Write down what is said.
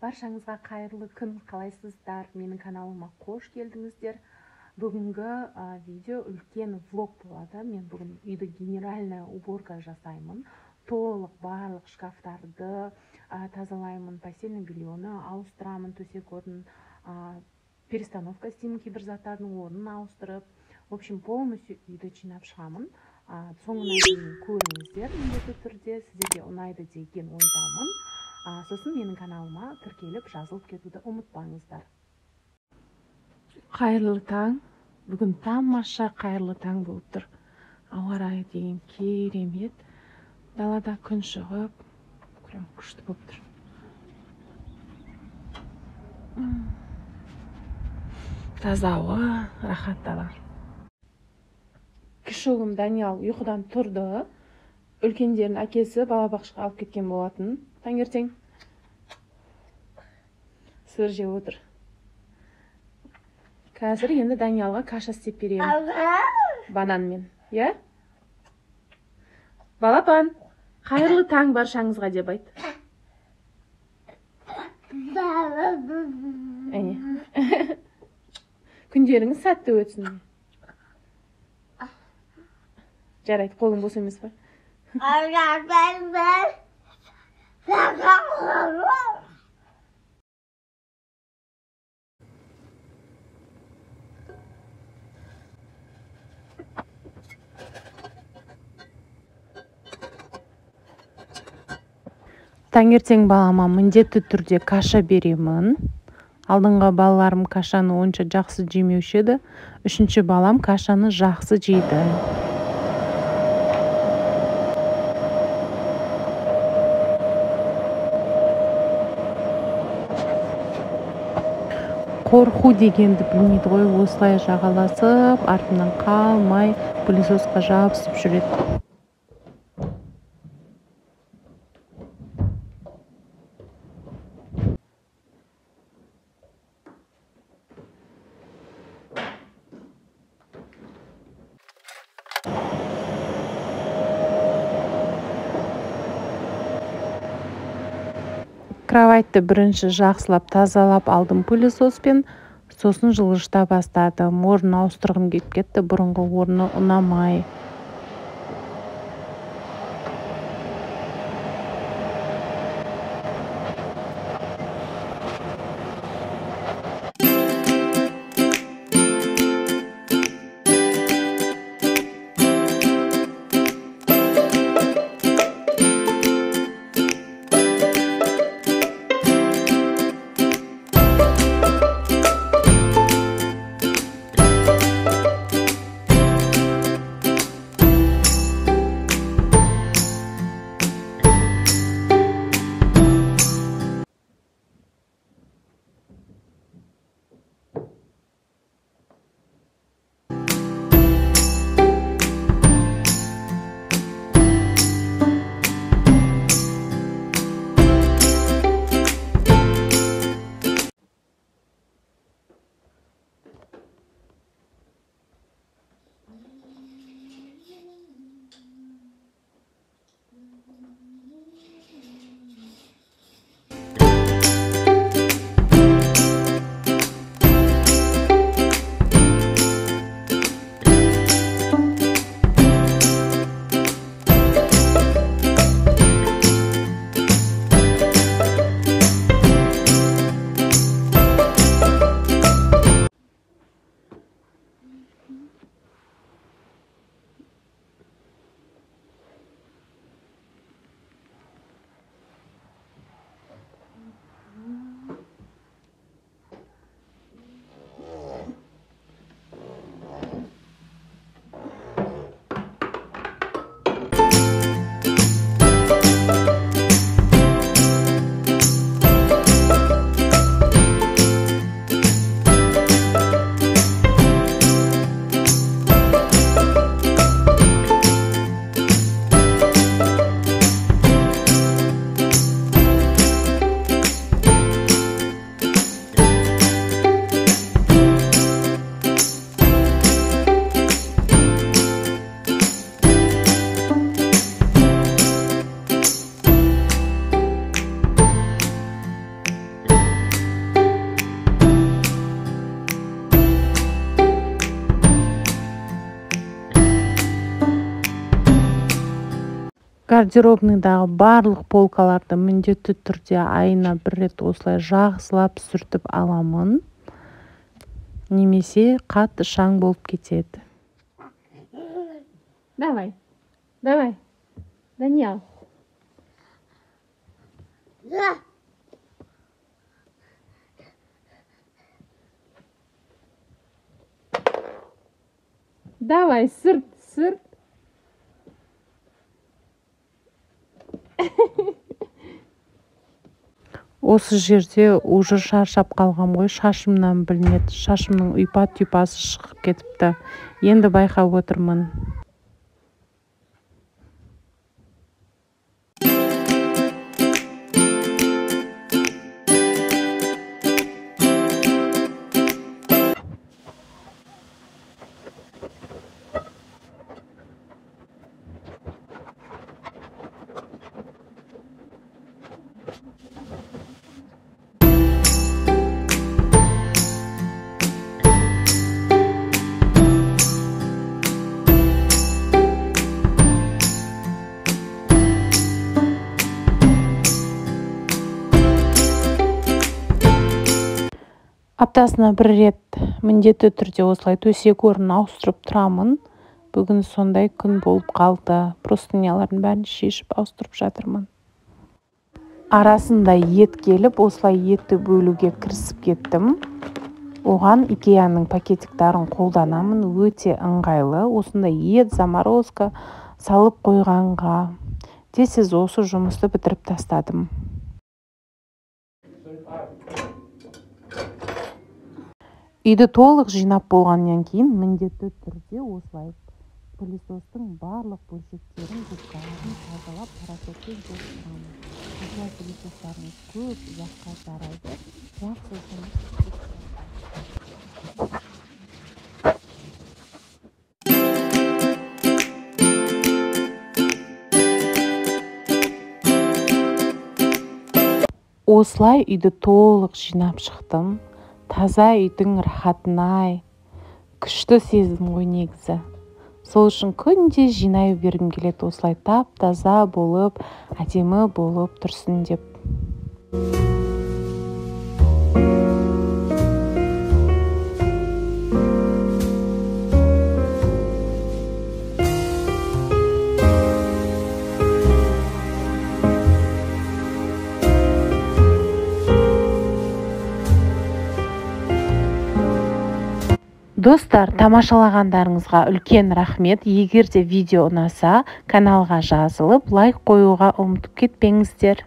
Баршаңызға қайырлы күн, қалайсыздар? Менің каналыма қош келдіңіздер. Бүгінгі видео үлкен влог болады. Мен бүгін үйді генеральная уборка жасаймын. Толық барлық шкафтарды тазалаймын, постельный бельені ауыстырамын, төсек орнын, перестановка істеймін, кейбір заттардың орнын ауыстырып. В общем, полностью үйді жинап шығамын. Соңына дейін көріңіздер, міндетті түрде сіздерге ұнайды деген ойдамын. Сосын менің каналыма тіркеліп жазылып кетуді ұмытпаңыздар. Қайырлы таң. Бүгін тамаша қайырлы таң болып тұр. Ауа райы деген керемет. Далада күн шығып, прям күшті болып тұр. Таза ауа, рахат дала. Кіші ұлым Даниял ұйқыдан тұрды. Үлкендерін әкесі балабақшаға алып кеткен болатын. Таңертең сыр жеп отыр. Қазір енді Даниялға каша істеп беремін. Бананмен. Я? Балапан, қайырлы таң баршаңызға деп айт. Күндеріңіз сәтті өтсін. Жарайды, қолың бос емес па? Таңертең балама міндетті түрде каша беремін. Алдыңғы балаларым кашаны онша жақсы жемеуші еді. Үшінші балам кашаны жақсы жейді. Қорқу дегенді білмейді ғой, осылай жағаласып, артынан қалмай пылесосқа жабысып жүреді. Кроватьты бірінші жақсылап тазалап алдым пылесоспен, сосын жылғышта бастадым. Орнын ауыстырғым келіп кетті, бұрынғы орны ұнамай. гардеробныйдағы барлық полкаларды міндетті түрде айына бір рет осылай жақсылап сүртіп аламын. Немесе қатты шаң болып кетеді. Давай, Даниэл. Давай, сырт. Осы жерде уже шаршап қалғам ғой, шашымнан білінеді. Шашымның ұйпа-түйпасы шығып кетіпті. Енді байқап отырмын. Аптасына бір рет міндетті түрде осылай төсек орнын ауыстырып тұрамын. Бүгін сондай күн болып қалды. Простынялардың бәрін шешіп ауыстырып жатырмын. Арасында ет келіп, осылай етті бөлуге кірісіп кеттім. Оған Икеаның пакетиктарын қолданамын, өте ыңғайлы. Осындай ет заморозка салып қойғанға тез осы жұмысты бітіріп тастадым. Үйді толық жинап болғаннан кейін міндетті түрде осылай пылесостың барлық бөлшектерін, губкаларын тазалап, парасотпен жуып тұрамын. Осылай пылесостарымыз көп ұзаққа жарайды. Жақсы жұмыс. Осылай үйді толық жинап шықтым. Таза үйдің рахатын-ай, күшті сезім ғой негізі. Сол үшін күнде жинай бергім келеді, осылай тап-таза болып, әдемі болып тұрсын деп. Достар, тамашалағандарыңызға үлкен рахмет. Егер де видео ұнаса, каналға жазылып, лайк қоюға ұмытып кетпеңіздер.